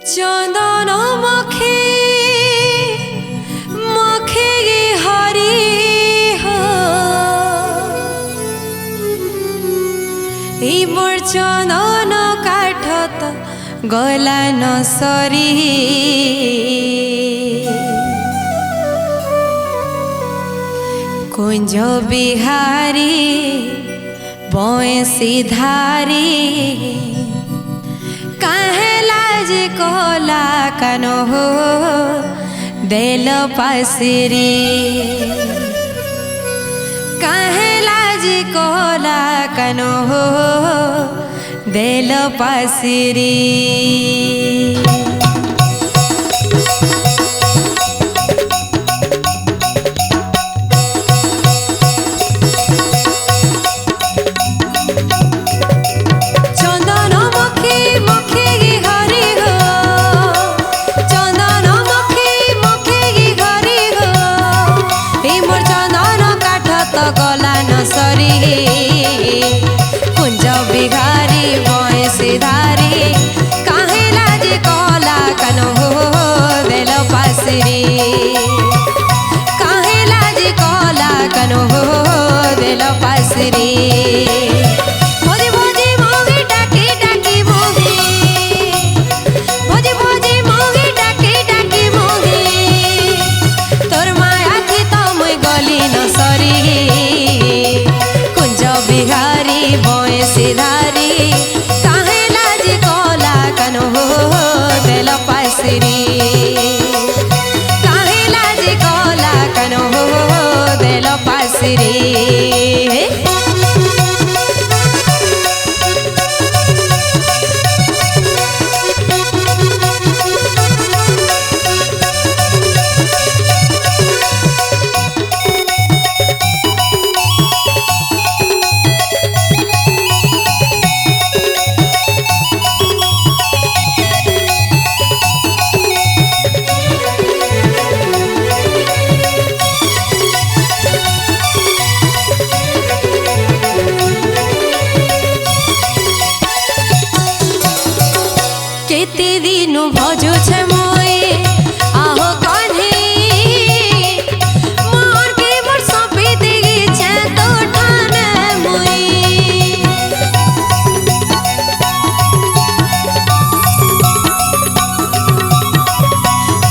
चंदन मखे मखे हरि हो मोर चंदन काठत गला न सरी कुंज बिहारी बंसी धारी लाज कोला कनो हो देल पासिरी काहे लाज कोला कनो हो देल पासिरी। कुंज बिहारी बंसी धारी काहे लाज कोला कनो हो देल पासिरी काहे लाज कोला कनो हो देल पासिरी। भोजी भोजी मोगी डाकी डाकी मोगी भोजी भोजी मोगी डाकी डाकी मोगी तोर माया थी तो मुई गली न सरी बिहारी बंसी धारी काहे लाज कोला कनो हो देल पासिरी काहे लाज कोला कनो हो देल पासिरी। केते दिनु भजो छे मोए आहो कान्हे मोर के मोर सपे देगे छे तो ठाने मोए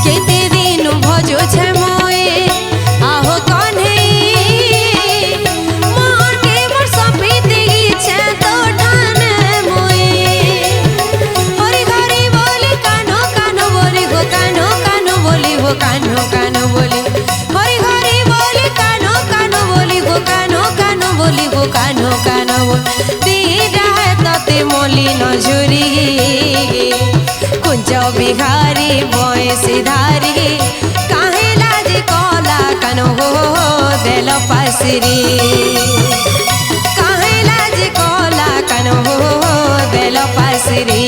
केते दिनु भजो छे मोए आहो कान्हे मोर के मोर सपे देगे छे तो ठाने मोए कानो कानो बोली हरी हरी बोली कानो कानो बोली गो कानो कानो बोली गो कानो कानो बोली दीदा है तते मोली नजुरी कुंज बिहारी बंसी धारी काहे लाज कोला कनो हो देल पासिरी काहे लाज कोला कनो हो देल पासिरी।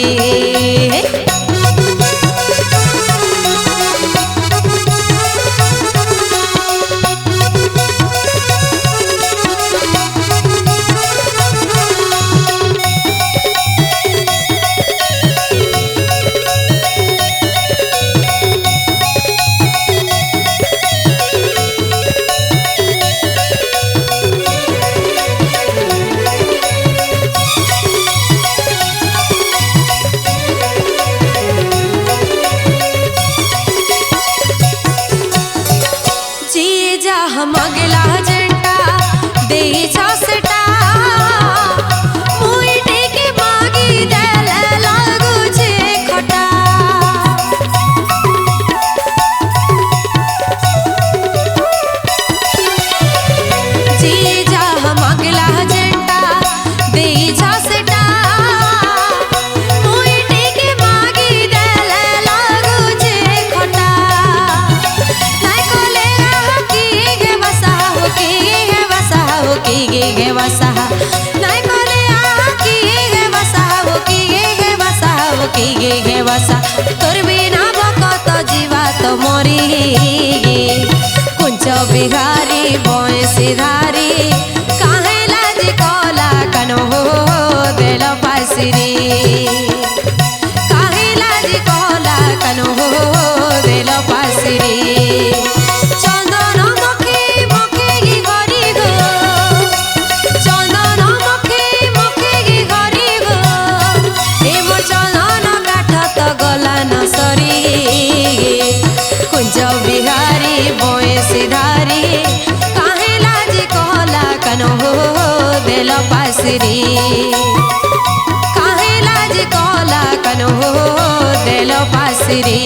पास रे